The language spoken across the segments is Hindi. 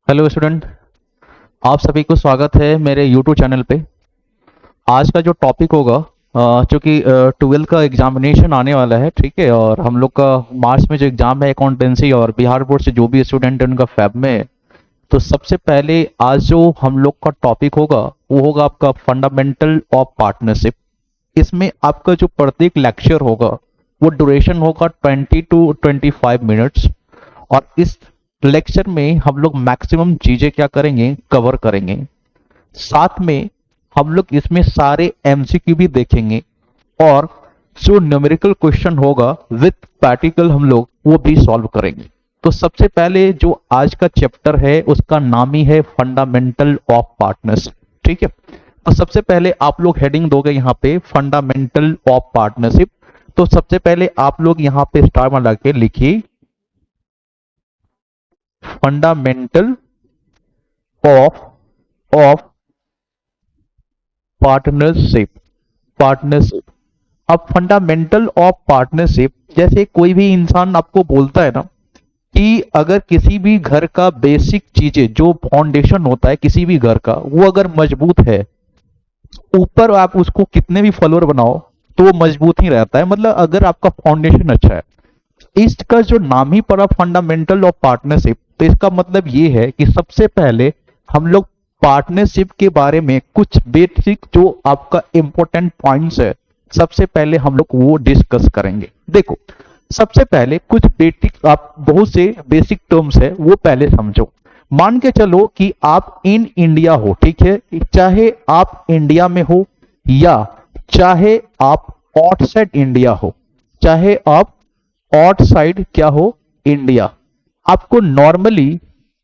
Hello student. आप सभी को स्वागत है मेरे यूट्यूब चैनल पे। आज का जो टॉपिक होगा, चूँकि 12 का एग्जामिनेशन आने वाला है, ठीक है, और हम लोग का मार्च में जो एग्ज़ाम है अकाउंटेंसी, और बिहार बोर्ड से जो भी स्टूडेंट है उनका फैब में है। तो सबसे पहले आज जो हम लोग का टॉपिक होगा वो होगा आपका फंडामेंटल ऑफ पार्टनरशिप। इसमें आपका जो प्रत्येक लेक्चर होगा वो ड्यूरेशन होगा 20 to 25 मिनट्स। और इस लेक्चर में हम लोग मैक्सिमम चीजें क्या करेंगे, कवर करेंगे। साथ में हम लोग इसमें सारे एमसीक्यू भी देखेंगे, और जो न्यूमेरिकल क्वेश्चन होगा विथ प्रैक्टिकल हम लोग वो भी सॉल्व करेंगे। तो सबसे पहले जो आज का चैप्टर है उसका नाम ही है फंडामेंटल ऑफ पार्टनर्स, ठीक है। तो सबसे पहले आप लोग हेडिंग दोगे यहाँ पे फंडामेंटल ऑफ पार्टनरशिप। तो सबसे पहले आप लोग यहाँ पे स्टार में लगा के लिखिए fundamental of of partnership. Partnership. अब फंडामेंटल ऑफ पार्टनरशिप, जैसे कोई भी इंसान आपको बोलता है ना कि अगर किसी भी घर का बेसिक चीजें जो फाउंडेशन होता है किसी भी घर का वो अगर मजबूत है, ऊपर आप उसको कितने भी फ्लोर बनाओ तो वो मजबूत ही रहता है। मतलब अगर आपका फाउंडेशन अच्छा है। इसका जो नाम ही पड़ा फंडामेंटल ऑफ पार्टनरशिप, तो इसका मतलब ये है कि सबसे पहले हम लोग पार्टनरशिप के बारे में कुछ बेसिक जो आपका इंपॉर्टेंट पॉइंट्स है सबसे पहले हम लोग वो डिस्कस करेंगे। देखो, सबसे पहले कुछ बेसिक, आप बहुत से बेसिक टर्म्स है वो पहले समझो। मान के चलो कि आप इन इंडिया हो, ठीक है, चाहे आप इंडिया में हो या चाहे आप आउटसाइड इंडिया हो, चाहे आप आउटसाइड क्या हो, इंडिया। आपको नॉर्मली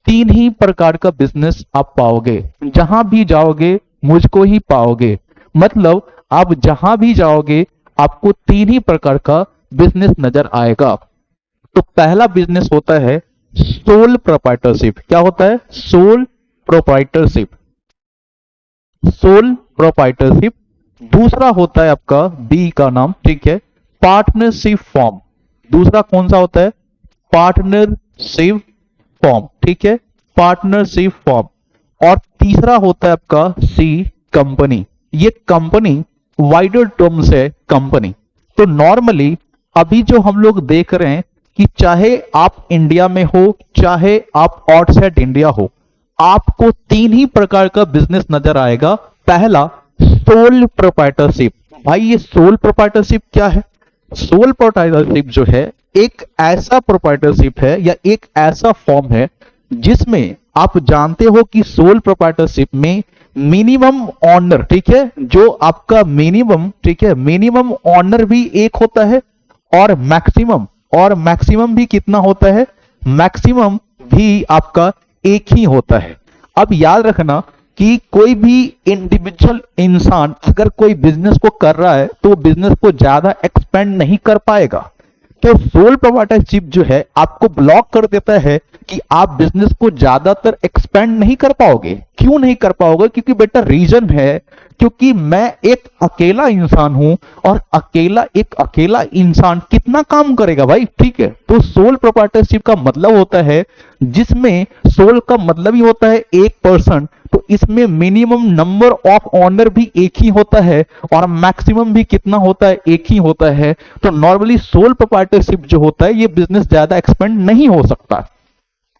तीन ही प्रकार का बिजनेस आप पाओगे। जहां भी जाओगे मुझको ही पाओगे। मतलब आप जहां भी जाओगे आपको तीन ही प्रकार का बिजनेस नजर आएगा। तो पहला बिजनेस होता है सोल प्रोप्राइटरशिप। क्या होता है? Sole proprietorship. Sole proprietorship. दूसरा होता है आपका बी का नाम, ठीक है, पार्टनरशिप फॉर्म। दूसरा कौन सा होता है? पार्टनरशिप फॉर्म, ठीक है, पार्टनरशिप फॉर्म। और तीसरा होता है आपका सी, कंपनी। ये कंपनी वाइडर टर्म्स है, कंपनी। तो नॉर्मली अभी जो हम लोग देख रहे हैं कि चाहे आप इंडिया में हो चाहे आप आउटसाइड इंडिया हो, आपको तीन ही प्रकार का बिजनेस नजर आएगा। पहला सोल प्रोप्राइटरशिप। भाई ये सोल प्रोप्राइटरशिप क्या है? सोल प्रोप्राइटरशिप जो है एक ऐसा प्रोप्राइटरशिप है या एक ऐसा फॉर्म है जिसमें आप जानते हो कि सोल प्रोप्राइटरशिप में मिनिमम ऑनर, ठीक है, जो आपका मिनिमम, ठीक है, मिनिमम ऑनर भी एक होता है और मैक्सिमम भी कितना होता है? मैक्सिमम भी आपका एक ही होता है। अब याद रखना कि कोई भी इंडिविजुअल इंसान अगर कोई बिजनेस को कर रहा है तो बिजनेस को ज्यादा एक्सपेंड नहीं कर पाएगा। तो सोल प्रोप्राइटरशिप जो है आपको ब्लॉक कर देता है कि आप बिजनेस को ज्यादातर एक्सपेंड नहीं कर पाओगे। क्यों नहीं कर पाओगे? क्योंकि बेटा रीजन है, क्योंकि मैं एक अकेला इंसान हूं और एक अकेला इंसान कितना काम करेगा भाई, ठीक है। तो सोल प्रोप्राइटरशिप का मतलब होता है, जिसमें सोल का मतलब ही होता है एक पर्सन, तो इसमें मिनिमम नंबर ऑफ ऑनर भी एक ही होता है और मैक्सिमम भी कितना होता है? एक ही होता है। तो नॉर्मली सोल प्रोप्राइटरशिप जो होता है ये बिजनेस ज्यादा एक्सपेंड नहीं हो सकता।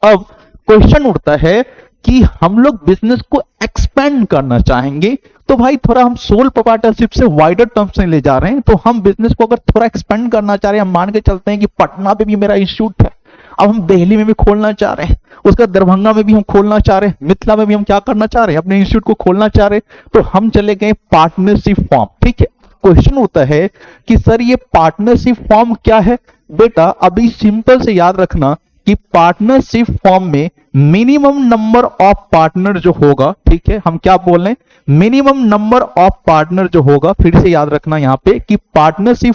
अब क्वेश्चन उठता है कि हम लोग बिजनेस को एक्सपेंड करना चाहेंगे, तो भाई थोड़ा हम सोल प्रोप्राइटरशिप से वाइडर टर्म्स में ले जा रहे हैं। तो हम बिजनेस को अगर थोड़ा एक्सपेंड करना चाह रहे हैं, हम मान के चलते हैं कि पटना पे भी मेरा इंस्टीट्यूट है, अब हम दिल्ली में भी खोलना चाह रहे हैं, उसका दरभंगा में भी हम खोलना चाह रहे हैं, मिथिला में भी हम क्या करना चाह रहे हैं? अपने इंस्टीट्यूट को खोलना चाह रहे हैं। तो हम चले गए पार्टनरशिप फॉर्म, ठीक है। क्वेश्चन होता है कि सर ये पार्टनरशिप फॉर्म क्या है? बेटा अभी सिंपल से याद रखना कि पार्टनरशिप फॉर्म में मिनिमम नंबर ऑफ पार्टनर जो होगा, ठीक है, हम क्या बोल रहे हैं? मिनिमम नंबर ऑफ पार्टनर जो होगा, फिर से याद रखना यहां पे कि पार्टनरशिप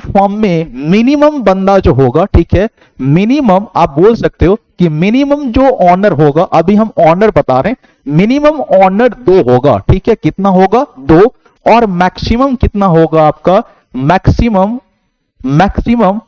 फॉर्म में मिनिमम बंदा जो होगा, ठीक है, मिनिमम आप बोल सकते हो कि मिनिमम जो ऑनर होगा, अभी हम ऑनर बता रहे हैं, मिनिमम ऑनर 2 होगा, ठीक है। कितना होगा? 2। और मैक्सिमम कितना होगा आपका? मैक्सिमम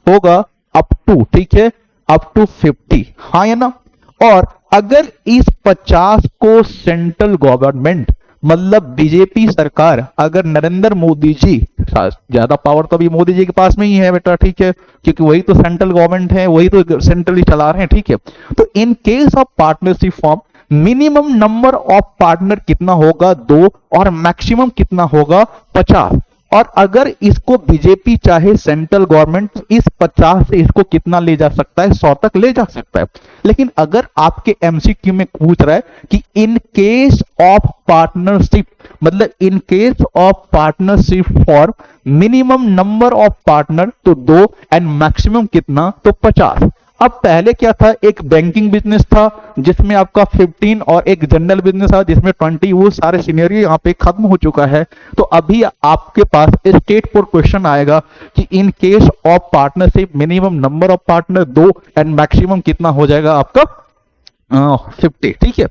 होगा अप टू, ठीक है, अप टू 50। हाँ या ना? और अगर इस 50 को सेंट्रल गवर्नमेंट मतलब बीजेपी सरकार, अगर नरेंद्र मोदी जी, ज्यादा पावर तो अभी मोदी जी के पास में ही है बेटा, ठीक है, क्योंकि वही तो सेंट्रल गवर्नमेंट है, वही तो सेंट्रली चला रहे हैं, ठीक है। तो in case of partnership form minimum number of partner कितना होगा 2 और मैक्सिमम कितना होगा 50। और अगर इसको बीजेपी चाहे सेंट्रल गवर्नमेंट इस 50 से इसको कितना ले जा सकता है 100 तक ले जा सकता है। लेकिन अगर आपके एमसीक्यू में पूछ रहा है कि इन केस ऑफ पार्टनरशिप मतलब in case of partnership for minimum number of partner तो 2 एंड मैक्सिमम कितना तो 50। अब पहले क्या था, एक बैंकिंग बिजनेस था जिसमें आपका 15 और एक जनरल बिजनेस था जिसमें 20, वो सारे सिनेरियो यहाँ पे खत्म हो चुका है। तो अभी आपके पास स्टेट फॉर क्वेश्चन आएगा कि इन case of partnership minimum number of partner 2 and maximum कितना हो जाएगा आपका 50, ठीक है,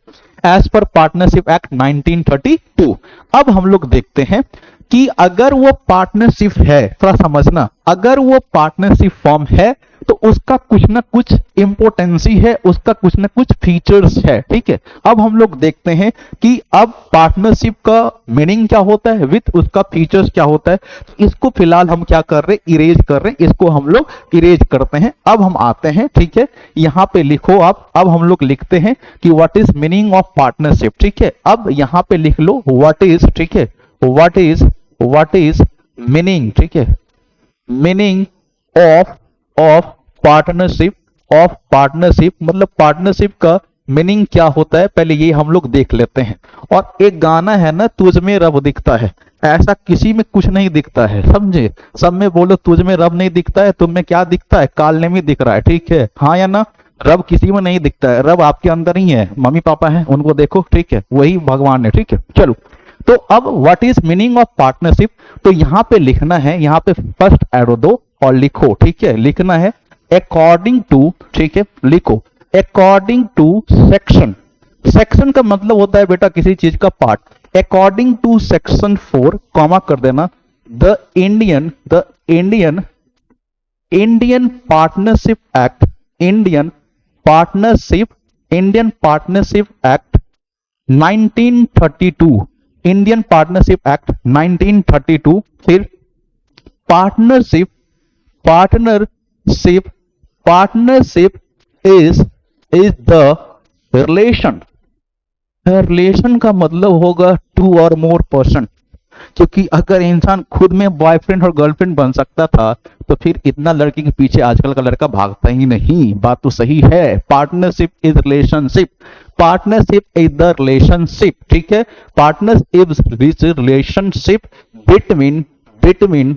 एज पर पार्टनरशिप एक्ट 1932। अब हम लोग देखते हैं कि अगर वो पार्टनरशिप है, थोड़ा समझना, अगर वो पार्टनरशिप फॉर्म है तो उसका कुछ ना कुछ इंपोर्टेंसी है, उसका कुछ ना कुछ फीचर्स है, ठीक है। अब हम लोग देखते हैं कि अब पार्टनरशिप का मीनिंग क्या होता है विथ उसका फीचर्स क्या होता है। तो इसको फिलहाल हम क्या कर रहे हैं, इरेज कर रहे हैं, इसको हम लोग इरेज करते हैं। अब हम आते हैं, ठीक है, यहां पे लिखो आप। अब हम लोग लिखते हैं कि what is meaning of partnership, ठीक है। अब यहां पे लिख लो व्हाट इज, ठीक है, व्हाट इज मीनिंग, ठीक है, meaning of partnership, of partnership मतलब पार्टनरशिप का मीनिंग क्या होता है, पहले ये हम लोग देख लेते हैं। और एक गाना है ना, तुझ में रब दिखता है, ऐसा किसी में कुछ नहीं दिखता है, समझे। सब में बोलो तुझ में रब नहीं दिखता है, तुम में क्या दिखता है, कालने में दिख रहा है, ठीक है, हाँ या ना। रब किसी में नहीं दिखता है, रब आपके अंदर ही है, मम्मी पापा हैं उनको देखो, ठीक है, वही भगवान है, ठीक है। चलो, तो अब what is meaning of partnership, तो यहां पे लिखना है, यहां पे फर्स्ट एरो दो और लिखो, ठीक है, लिखना है अकॉर्डिंग टू, ठीक है, लिखो अकॉर्डिंग टू सेक्शन। सेक्शन का मतलब होता है बेटा किसी चीज का part. According to section 4 comma कर देना, the Indian partnership Act, Indian partnership act 1932, Indian partnership act 1932। फिर पार्टनरशिप इज द रिलेशन का मतलब होगा 2 और मोर पर्सन, क्योंकि अगर इंसान खुद में बॉयफ्रेंड और गर्लफ्रेंड बन सकता था तो फिर इतना लड़की के पीछे आजकल का लड़का भागता ही नहीं, बात तो सही है। Partnership is relationship, partnership is the relationship, ठीक है, पार्टनरशिप इज रिलेशनशिप बिटवीन,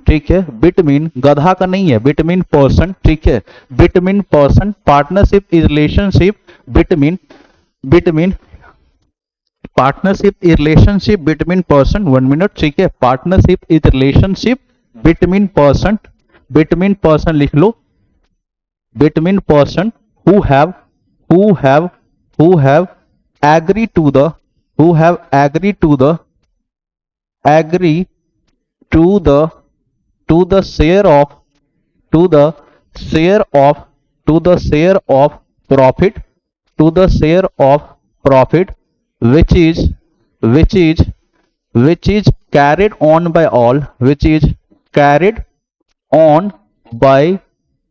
ठीक है, बिटवीन गधा का नहीं है, बिटवीन पर्सन, ठीक है, between person, partnership is relationship between partnership is relationship between person, 1 minute, ठीक है, partnership is relationship between person लिख लो, between person who have agreed to the share of profit which is carried on by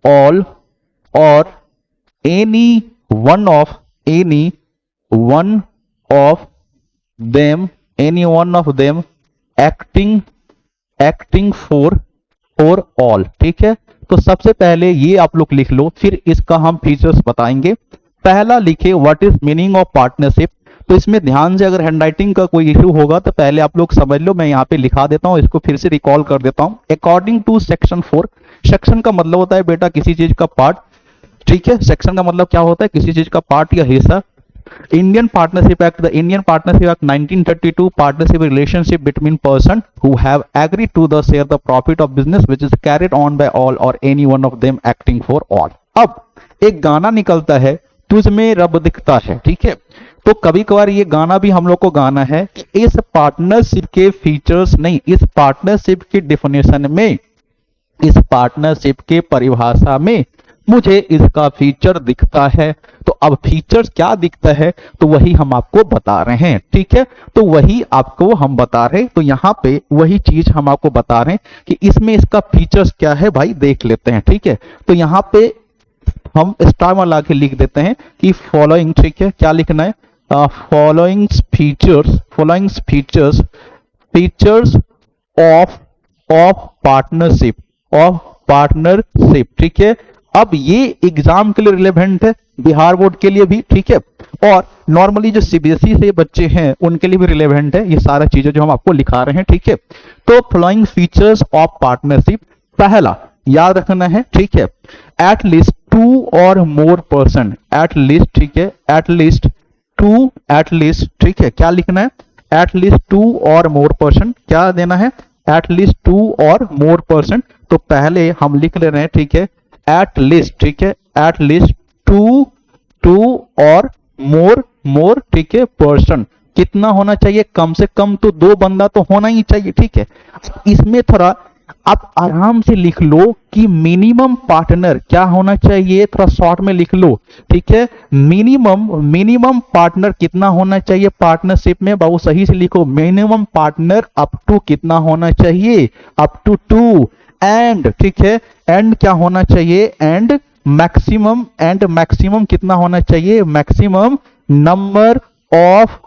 all, or any one of them acting for all, ठीक है। तो सबसे पहले ये आप लोग लिख लो, फिर इसका हम फीचर्स बताएंगे। पहला लिखे what is meaning of partnership. तो इसमें ध्यान से अगर हैंडराइटिंग का कोई इश्यू होगा तो पहले आप लोग समझ लो, मैं यहाँ पे लिखा देता हूँ, इसको फिर से रिकॉल कर देता हूँ। अकॉर्डिंग टू सेक्शन 4, सेक्शन का मतलब होता है बेटा किसी चीज का पार्ट, ठीक है, सेक्शन का मतलब क्या होता है किसी चीज का पार्ट या हिस्सा। Indian partnership act, the Indian partnership act 1932, partnership relationship between person who have agreed to the share the profit of business which is carried on by all और any one of them acting for all. अब एक गाना निकलता है, तुझ में रब दिखता है, ठीक है। तो कभी कभार ये गाना भी हम लोग को गाना है, इस पार्टनरशिप के फीचर्स नहीं, इस पार्टनरशिप की डेफिनेशन में, इस पार्टनरशिप के परिभाषा में मुझे इसका फीचर दिखता है। तो अब फीचर्स क्या दिखता है, तो वही हम आपको बता रहे हैं, ठीक है। तो वही आपको हम बता रहे हैं, तो यहां पे वही चीज हम आपको बता रहे हैं कि इसमें इसका फीचर्स क्या है भाई, देख लेते हैं, ठीक है। तो यहां पे हम स्टार में ला के लिख देते हैं कि फॉलोइंग, ठीक है। क्या लिखना है, following features features of partnership, ठीक है। अब ये एग्जाम के लिए रिलेवेंट है, बिहार बोर्ड के लिए भी, ठीक है, और नॉर्मली जो सीबीएसई से बच्चे हैं उनके लिए भी रिलेवेंट है ये सारा चीजें जो हम आपको लिखा रहे हैं, ठीक है। तो फॉलोइंग फीचर्स ऑफ पार्टनरशिप, पहला याद रखना है, ठीक है, एट लीस्ट 2 और मोर पर्सन, एट लीस्ट, ठीक है, एट लीस्ट 2, एट लीस्ट, ठीक है। क्या लिखना है, एट लीस्ट 2 और मोर पर्सन, क्या देना है, एट लीस्ट 2 और मोर पर्सन। तो पहले हम लिख ले रहे हैं, ठीक है, एट लीस्ट, ठीक है, एट लीस्ट 2 और मोर, ठीक है, पर्सन। कितना होना चाहिए, कम से कम तो 2 बंदा तो होना ही चाहिए, ठीक है। इसमें थोड़ा आप आराम से लिख लो कि मिनिमम पार्टनर क्या होना चाहिए, थोड़ा शॉर्ट में लिख लो, ठीक है। मिनिमम पार्टनर कितना होना चाहिए पार्टनरशिप में, बाबू सही से लिखो, मिनिमम पार्टनर अप टू कितना होना चाहिए, अप टू 2, एंड, ठीक है, एंड क्या होना चाहिए, एंड मैक्सिमम कितना होना चाहिए, मैक्सिमम नंबर ऑफ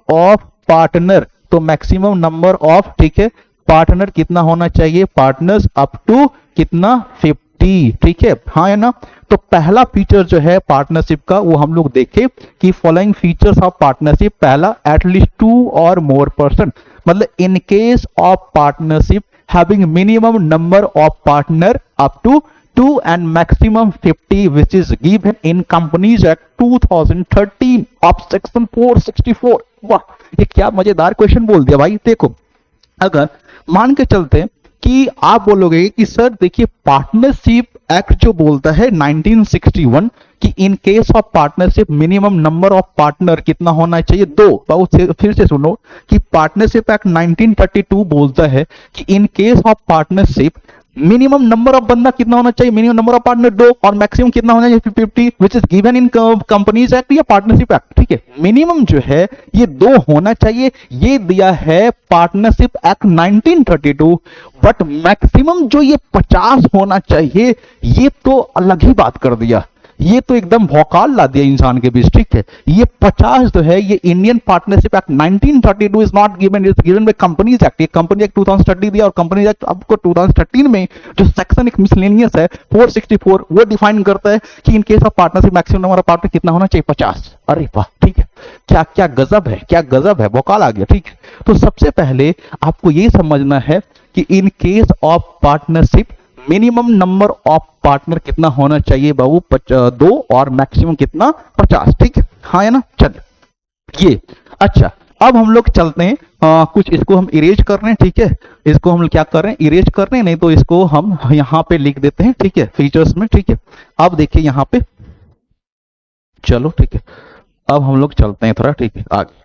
पार्टनर। तो मैक्सिमम नंबर ऑफ, ठीक है, पार्टनर कितना होना चाहिए, पार्टनर्स अप टू कितना, 50, ठीक है, हाँ है ना। तो पहला फीचर जो है पार्टनरशिप का वो हम लोग देखें कि फॉलोइंग फीचर्स ऑफ पार्टनरशिप, पहला एटलीस्ट 2 और मोर पर्सन, मतलब in case of partnership having minimum number of partner up to 2 and maximum 50 which is given in Companies Act 2013 of section 464। वाह, ये क्या मजेदार क्वेश्चन बोल दिया भाई। देखो, अगर मान के चलते हैं कि आप बोलोगे कि सर देखिए पार्टनरशिप एक्ट जो बोलता है 1961 कि इन case of partnership minimum number of partner कितना होना चाहिए, 2। बहुत फिर से सुनो कि पार्टनरशिप एक्ट 1932 बोलता है कि इन case of partnership minimum number of बंदा कितना होना चाहिए, मिनिमम नंबर ऑफ पार्टनर 2, और मैक्सिमम कितना होना चाहिए 50, which is given in companies act या पार्टनरशिप एक्ट, ठीक है। मिनिमम जो है ये 2 होना चाहिए, ये दिया है पार्टनरशिप एक्ट 1932, बट मैक्सिमम जो ये 50 होना चाहिए ये तो अलग ही बात कर दिया, ये तो एकदम भौकाल ला दिया इंसान के बीच, ठीक है। ये 50 जो है ये Indian partnership act 1932 is not given, is given by companies act. ये कंपनी एक्ट 2030 दिया, और कंपनीज एक्ट आपको 2013 में जो सेक्शन एक मिसलेनियस है 464 वो डिफाइन करता है कि इन case of partnership maximum number of partner कितना होना चाहिए, 50। अरे वाह, ठीक है, क्या क्या गजब है, क्या गजब है, भौकाल आ गया, ठीक है। तो सबसे पहले आपको ये समझना है कि इन case of partnership minimum number of partner कितना होना चाहिए बाबू, 2, और मैक्सिमम कितना, 50, ठीक है, हाँ है ना। चलिए ये अच्छा, अब हम लोग चलते हैं कुछ इसको हम इरेज कर रहे हैं, ठीक है। इसको हम क्या कर रहे हैं, इरेज कर रहे हैं, नहीं तो इसको हम यहां पे लिख देते हैं, ठीक है, फीचर्स में, ठीक है। अब देखिए यहां पे, चलो ठीक है, अब हम लोग चलते हैं थोड़ा, ठीक है, आगे,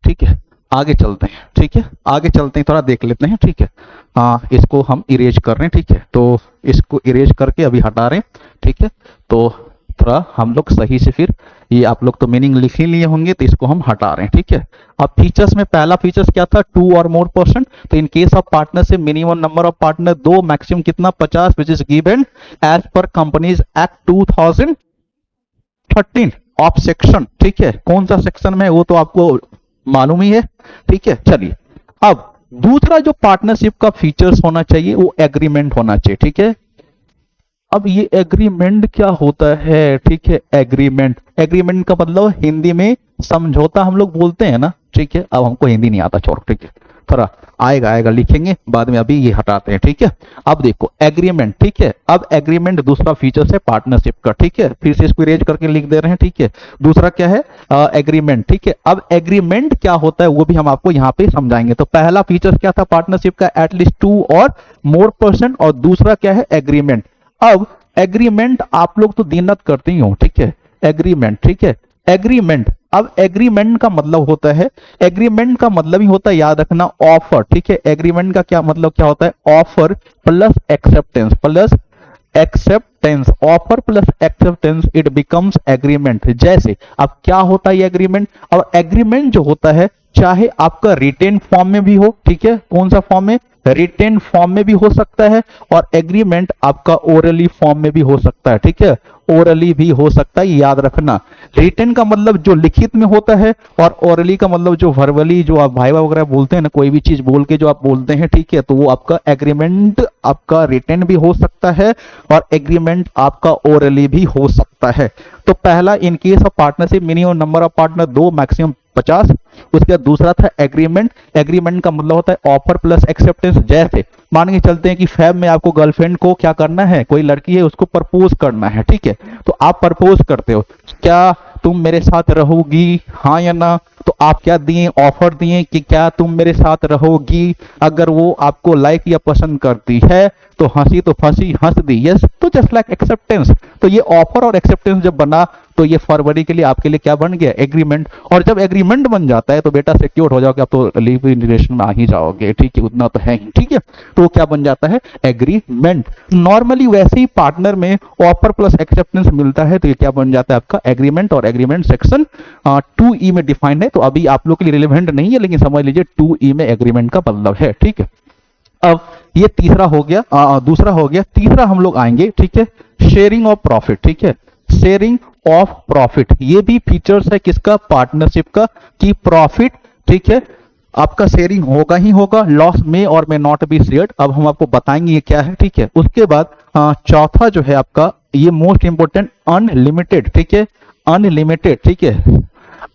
ठीक है, आगे चलते हैं, ठीक है, आगे चलते हैं, थोड़ा देख लेते हैं, ठीक है। इसको हम इरेज कर रहे हैं, ठीक है, तो इसको इरेज करके अभी हटा रहे हैं, ठीक है। तो थोड़ा हम लोग सही से, फिर ये आप लोग तो मीनिंग लिख ही लिए होंगे, तो इसको हम हटा रहे हैं, ठीक है। अब फीचर्स में पहला फीचर्स क्या था, 2 और मोर पर्सन। तो in case of partnership minimum number of partner 2, maximum कितना, 50, which is given as per Companies Act 2013 of section, ठीक है। कौन सा सेक्शन में वो तो आपको मालूम ही है, ठीक है। चलिए, अब दूसरा जो पार्टनरशिप का फीचर्स होना चाहिए वो एग्रीमेंट होना चाहिए, ठीक है। अब ये एग्रीमेंट क्या होता है, ठीक है, एग्रीमेंट का मतलब हिंदी में समझौता हम लोग बोलते हैं ना, ठीक है। अब हमको हिंदी नहीं आता, छोड़, ठीक है, थोड़ा आएगा लिखेंगे बाद में, अभी ये हटाते हैं, ठीक है। अब देखो एग्रीमेंट, ठीक है। अब एग्रीमेंट दूसरा फीचर है पार्टनरशिप का, ठीक है। फिर से इसको इरेज करके लिख दे रहे हैं, ठीक है। दूसरा क्या है, एग्रीमेंट, ठीक है। अब एग्रीमेंट क्या होता है वो भी हम आपको यहाँ पे समझाएंगे। तो पहला फीचर क्या था पार्टनरशिप का, एटलीस्ट 2 और मोर पर्सन, और दूसरा क्या है, एग्रीमेंट। अब एग्रीमेंट आप लोग तो दिन रात करते ही हो, ठीक है, एग्रीमेंट, ठीक है, एग्रीमेंट। अब एग्रीमेंट का मतलब होता है, एग्रीमेंट का मतलब ही होता है, याद रखना, ऑफर, ठीक है। एग्रीमेंट का क्या मतलब क्या होता है, offer plus acceptance, plus acceptance, offer plus acceptance it becomes agreement. जैसे अब क्या होता है ये एग्रीमेंट, और एग्रीमेंट जो होता है चाहे आपका रिटेन फॉर्म में भी हो, ठीक है, कौन सा फॉर्म में, रिटेन फॉर्म में भी हो सकता है, और एग्रीमेंट आपका ओरली फॉर्म में भी हो सकता है, ठीक है, ओरली भी हो सकता है, याद रखना। रिटेन का मतलब जो लिखित में होता है, और ओरली का मतलब जो वर्बली, जो आप भाई वगैरह बोलते हैं ना, कोई भी चीज बोल के जो आप बोलते हैं, ठीक है, तो वो आपका एग्रीमेंट आपका रिटेन भी हो सकता है, और एग्रीमेंट आपका ओरली भी हो सकता है। तो पहला इन case of partnership minimum number of partner 2 maximum 50। उसके बाद दूसरा था एग्रीमेंट, एग्रीमेंट का मतलब होता है ऑफर प्लस एक्सेप्टेंस। जैसे मान के चलते हैं कि फैब में आपको गर्लफ्रेंड को क्या करना है, कोई लड़की है उसको प्रपोज करना है, ठीक है, तो आप प्रपोज करते हो, क्या तुम मेरे साथ रहोगी, हाँ या ना, तो आप क्या दिए, ऑफर दिए कि क्या तुम मेरे साथ रहोगी। अगर वो आपको लाइक या पसंद करती है तो हंसी तो फंसी, हंस दी, यस, तो जस्ट लाइक एक्सेप्टेंस। तो ये ऑफर और एक्सेप्टेंस जब बना तो ये फरवरी के लिए आपके लिए क्या बन गया, एग्रीमेंट। और जब एग्रीमेंट बन जाता है तो बेटा सिक्योर हो जाओगे, आप तो लिव इन रिलेशन में आ ही जाओगे, ठीक है, उतना तो है ही, ठीक है, तो क्या बन जाता है, एग्रीमेंट। नॉर्मली वैसे ही पार्टनर में ऑफर प्लस एक्सेप्टेंस मिलता है तो ये क्या बन जाता है आपका एग्रीमेंट। और एग्रीमेंट सेक्शन 2E में डिफाइंड है, तो अभी आप लोग के लिए रिलेवेंट नहीं है, लेकिन समझ लीजिए 2E में एग्रीमेंट का मतलब है, ठीक है। अब ये तीसरा हो गया, दूसरा हो गया, तीसरा हम लोग आएंगे, ठीक है, शेयरिंग ऑफ प्रॉफिट, ठीक है, शेयरिंग ऑफ प्रॉफिट। ये भी फीचर्स है किसका, पार्टनरशिप का, कि प्रॉफिट, ठीक है, आपका शेयरिंग होगा ही होगा, लॉस में और में नॉट बी शेयर्ड। अब हम आपको बताएंगे ये क्या है, ठीक है। उसके बाद चौथा जो है आपका, ये मोस्ट इंपोर्टेंट, अनलिमिटेड, ठीक है, अनलिमिटेड, ठीक है,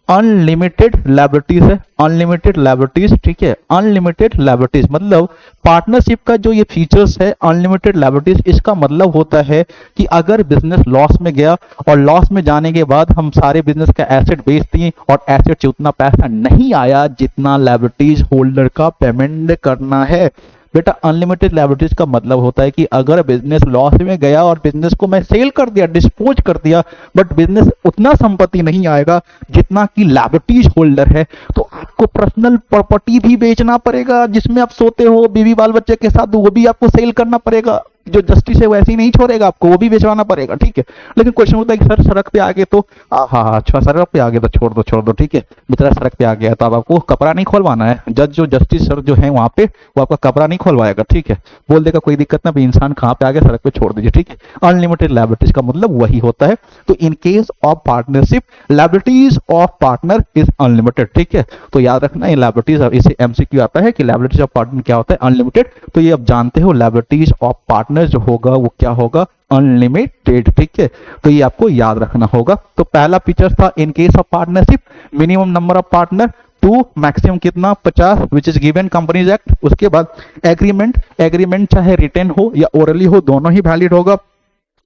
अनलिमिटेड लायबिलिटीज है, अनलिमिटेड लायबिलिटीज, ठीक है, अनलिमिटेड लायबिलिटीज मतलब पार्टनरशिप का जो ये फीचर्स है अनलिमिटेड लायबिलिटीज, इसका मतलब होता है कि अगर बिजनेस लॉस में गया और लॉस में जाने के बाद हम सारे बिजनेस का एसेट बेच दिए और एसेट से उतना पैसा नहीं आया जितना लायबिलिटीज होल्डर का पेमेंट करना है। बेटा अनलिमिटेड लायबिलिटीज का मतलब होता है कि अगर बिजनेस लॉस में गया और बिजनेस को मैं सेल कर दिया, डिस्पोज कर दिया, बट बिजनेस उतना संपत्ति नहीं आएगा जितना कि लायबिलिटीज होल्डर है, तो आपको पर्सनल प्रॉपर्टी भी बेचना पड़ेगा, जिसमें आप सोते हो बीवी बाल बच्चे के साथ, वो भी आपको सेल करना पड़ेगा। जो जस्टिस है वैसे ही नहीं छोड़ेगा आपको, वो भी बेचवाना पड़ेगा, ठीक है। लेकिन क्वेश्चन होता है कि सर सड़क पे आ गए तो, हाँ अच्छा सड़क पे आ गए तो छोड़ दो, ठीक है, बेचारा सड़क पे आ गया तो अब आपको कपड़ा नहीं खोलवाना है, जज जो जस्टिस सर जो है वहां पे वो आपका कपड़ा नहीं खोलवाएगा, ठीक है, बोल देगा कोई दिक्कत ना, इंसान कहाँ पे आ गया, सड़क पे छोड़ दीजिए, ठीक है। अनलिमिटेड लायबिलिटीज का मतलब वही होता है। तो in case of partnership liabilities of partner is unlimited, ठीक है। तो याद रखना ये लायबिलिटीज, इसे एमसीक्यू आता है कि लायबिलिटीज ऑफ पार्टनर क्या होता है, अनलिमिटेड। तो ये आप जानते हो लायबिलिटीज ऑफ पार्टनर जो होगा वो क्या होगा, अनलिमिटेड, ठीक है। तो ये आपको याद रखना होगा। तो पहला फीचर था इन case of partnership minimum number of partner 2 maximum कितना 50 which is given companies act. उसके बाद एग्रीमेंट, एग्रीमेंट चाहे रिटेन हो या ओरली हो दोनों ही वैलिड होगा।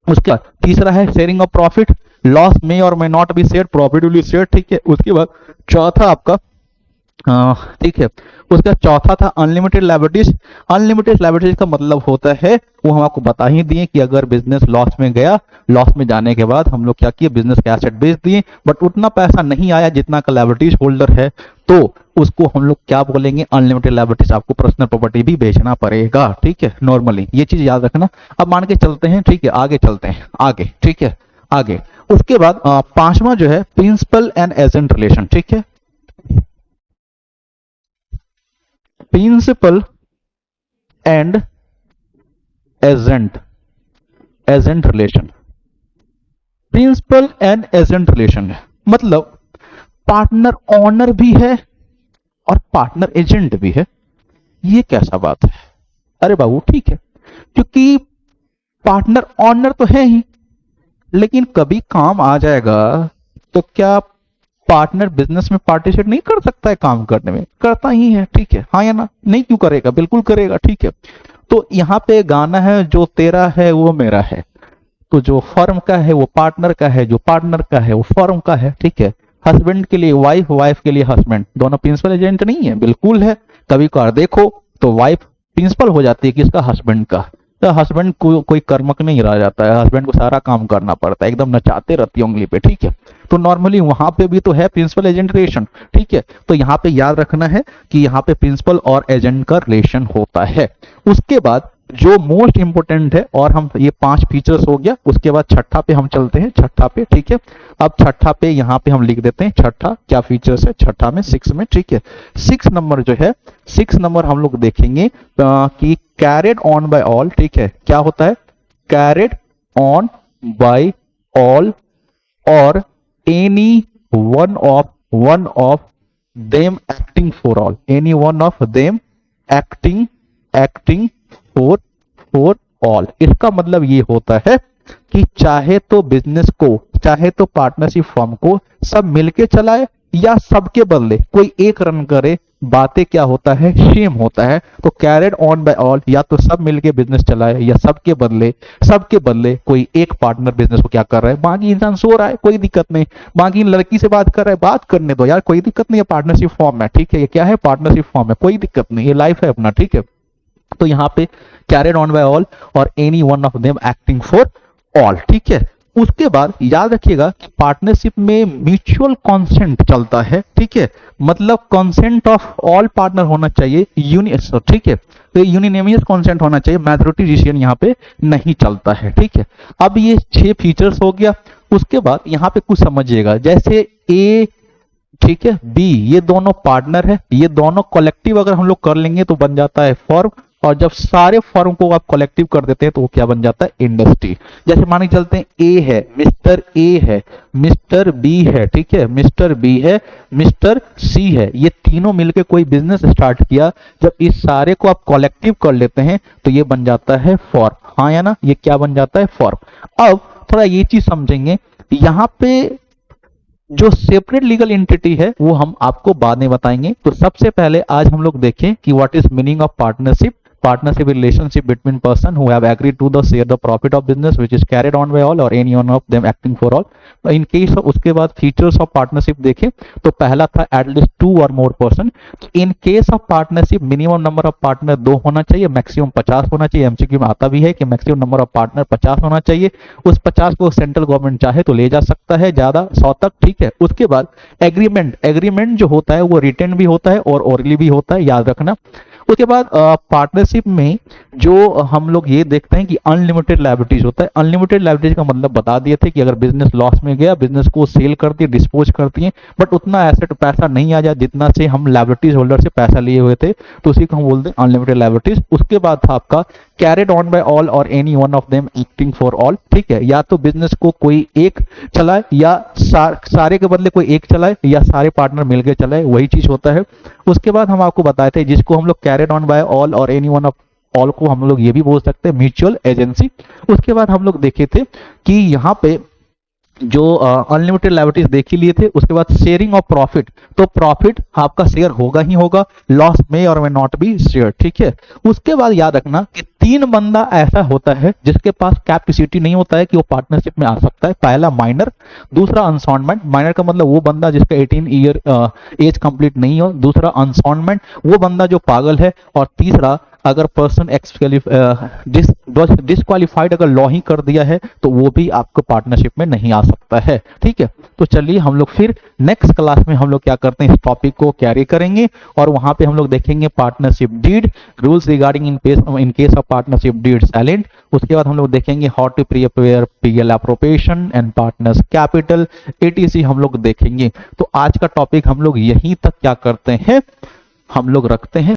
उसके बाद तीसरा है शेयरिंग ऑफ प्रॉफिट, लॉस में और में not be shared, profit will be shared, ठीक है। उसके बाद चौथा आपका ठीक है, उसका चौथा था अनलिमिटेड लायबिलिटीज। अनलिमिटेड लायबिलिटीज का मतलब होता है, वो हम आपको बता ही दिए कि अगर बिजनेस लॉस में गया, लॉस में जाने के बाद हम लोग क्या किए, बिजनेस के एसेट बेच दिए, बट उतना पैसा नहीं आया जितना का लायबिलिटीज होल्डर है, तो उसको हम लोग क्या बोलेंगे, अनलिमिटेड लायबिलिटीज। आपको पर्सनल प्रॉपर्टी भी बेचना पड़ेगा, ठीक है, नॉर्मली ये चीज याद रखना। अब मान के चलते हैं, ठीक है, आगे चलते हैं आगे, ठीक है, आगे। उसके बाद पांचवा जो है प्रिंसिपल एंड एजेंट रिलेशन, ठीक है, principal and agent, agent relation, principal and agent relation है मतलब पार्टनर ओनर भी है और पार्टनर एजेंट भी है। ये कैसा बात है, अरे बाबू ठीक है, क्योंकि पार्टनर ओनर तो है ही, लेकिन कभी काम आ जाएगा तो क्या पार्टनर बिजनेस में पार्टिसिपेट नहीं कर सकता है, काम करने में करता ही है, ठीक है, हाँ या ना, नहीं क्यों करेगा, बिल्कुल करेगा, ठीक है। तो यहाँ पे गाना है, जो तेरा है वो मेरा है, तो जो फर्म का है वो पार्टनर का है, जो पार्टनर का है वो फर्म का है, ठीक है। हस्बैंड के लिए वाइफ, वाइफ के लिए हस्बैंड, दोनों प्रिंसिपल एजेंट नहीं है, बिल्कुल है। कभी कभार देखो तो वाइफ प्रिंसिपल हो जाती है किसका, हस्बैंड का, तो हस्बैंड को कोई कर्मक नहीं रह जाता है, हस्बैंड को सारा काम करना पड़ता है, एकदम नचाते रहती है उंगली पे, ठीक है। तो नॉर्मली वहां पे भी तो है प्रिंसिपल एजेंट रिलेशन, ठीक है। तो यहाँ पे याद रखना है कि यहाँ पे प्रिंसिपल और एजेंट का रिलेशन होता है। उसके बाद जो मोस्ट इंपोर्टेंट है, और हम ये 5 फीचर्स हो गया, उसके बाद छठा पे हम चलते हैं, छठा पे, ठीक है। अब छठा पे यहाँ पे हम लिख देते हैं छठा क्या फीचर्स है छठा में, 6 में, ठीक है। 6 नंबर जो है, 6 नंबर हम लोग देखेंगे कि कैरिड ऑन बाय ऑल, ठीक है। क्या होता है? कैरिड ऑन बाय ऑल और any one of them acting for all, any one of them acting for all. इसका मतलब ये होता है कि चाहे तो बिजनेस को, चाहे तो पार्टनरशिप फर्म को सब मिलके चलाए या सबके बदले कोई एक रन करे, बातें क्या होता है? सेम होता है। तो कैरिड ऑन बाय ऑल, या तो सब मिलके बिजनेस चलाए या सबके बदले कोई एक पार्टनर बिजनेस को क्या कर रहा है, बाकी इंसान सो रहा है, कोई दिक्कत नहीं, बाकी लड़की से बात कर रहा है, बात करने दो यार, कोई दिक्कत नहीं है, पार्टनरशिप फॉर्म है, ठीक है। ये क्या है? पार्टनरशिप फॉर्म है, कोई दिक्कत नहीं, ये लाइफ है अपना, ठीक है। तो यहां पे कैरिड ऑन बाय ऑल और any one of them acting for all, ठीक है। उसके बाद याद रखिएगा कि पार्टनरशिप में म्यूचुअल कॉन्सेंट चलता है, ठीक है। मतलब कॉन्सेंट ऑफ ऑल पार्टनर होना चाहिए, ठीक है। तो यूनिनेमियस कॉन्सेंट होना चाहिए, मैजॉरिटी डिसीजन यहाँ पे नहीं चलता है, ठीक है। अब ये 6 फीचर्स हो गया। उसके बाद यहाँ पे कुछ समझिएगा, जैसे ए, ठीक है, बी, ये दोनों पार्टनर है, ये दोनों कलेक्टिव अगर हम लोग कर लेंगे तो बन जाता है फर्म, और जब सारे फर्म को आप कलेक्टिव कर देते हैं तो वो क्या बन जाता है? इंडस्ट्री। जैसे मान के चलते हैं ए है, मिस्टर ए है, मिस्टर बी है, ठीक है, मिस्टर बी है, मिस्टर सी है, ये तीनों मिलकर कोई बिजनेस स्टार्ट किया, जब इस सारे को आप कलेक्टिव कर लेते हैं तो ये बन जाता है फर्म, हाँ या ना? ये क्या बन जाता है? फर्म। अब थोड़ा ये चीज समझेंगे, यहां पे जो सेपरेट लीगल एंटिटी है वो हम आपको बाद में बताएंगे। तो सबसे पहले आज हम लोग देखें कि what is meaning of partnership. Partnership relationship between person who have agreed to the share the profit of business which is carried on by all or any one of them acting for all. In case of, उसके बाद features of partnership देखें तो पहला था at least 2 or more person. In case of partnership minimum number of partner 2 होना चाहिए, maximum 50 होना चाहिए। MCQ में आता भी है कि maximum number of partner 50 होना चाहिए। उस 50 को सेंट्रल गवर्नमेंट चाहे तो ले जा सकता है ज्यादा, 100 तक, ठीक है। उसके बाद एग्रीमेंट जो होता है वो रिटन भी होता है और ओरली भी होता है, याद रखना। उसके बाद पार्टनरशिप में जो हम लोग ये देखते हैं कि अनलिमिटेड लायबिलिटीज होता है। अनलिमिटेड लायबिलिटीज का मतलब बता दिए थे कि अगर बिजनेस लॉस में गया, बिजनेस को सेल कर दिए, डिस्पोज करती है, बट उतना एसेट पैसा नहीं आ जाए जितना से हम लायबिलिटीज होल्डर से पैसा लिए हुए थे, तो उसी को हम बोलते हैं अनलिमिटेड लायबिलिटीज। उसके बाद था आपका कैरिड ऑन बाय ऑल और any one of them acting for all, ठीक है। या तो बिजनेस को कोई एक चलाए या सारे के बदले कोई एक चलाए या सारे पार्टनर मिलकर चलाए, वही चीज होता है। उसके बाद हम आपको बताए थे जिसको हम लोग कैरिड ऑन बाय ऑल और एनी वन ऑफ ऑल को हम लोग ये भी बोल सकते हैं म्यूचुअल एजेंसी। उसके बाद हम लोग देखे थे कि यहाँ पे जो अनलिमिटेड लायबिलिटीज देख ही लिए थे। उसके बाद शेयरिंग ऑफ प्रॉफिट, तो प्रॉफिट आपका शेयर होगा ही होगा, लॉस में और में नॉट बी शेयर, ठीक है। उसके बाद याद रखना कि 3 बंदा ऐसा होता है जिसके पास कैपेसिटी नहीं होता है कि वो पार्टनरशिप में आ सकता है। पहला माइनर, दूसरा अनसाउंडमेंट, माइनर का मतलब वो बंदा जिसका 18 ईयर एज कंप्लीट नहीं हो, दूसरा अनसाउंडमेंट वो बंदा जो पागल है, और तीसरा अगर पर्सन डिसक्वालिफाइड अगर लॉ ही कर दिया है तो वो भी आपको पार्टनरशिप में नहीं आ सकता है, ठीक है। तो चलिए हम लोग फिर नेक्स्ट क्लास में हम लोग क्या करते हैं, इस टॉपिक को कैरी करेंगे और वहां पे हम लोग देखेंगे partnership deed, rules regarding in case of partnership deed silent. उसके बाद हम लोग देखेंगे how to prepare PL appropriation and partners capital etc हम लोग देखेंगे। तो आज का टॉपिक हम लोग यहीं तक क्या करते हैं, हम लोग रखते हैं।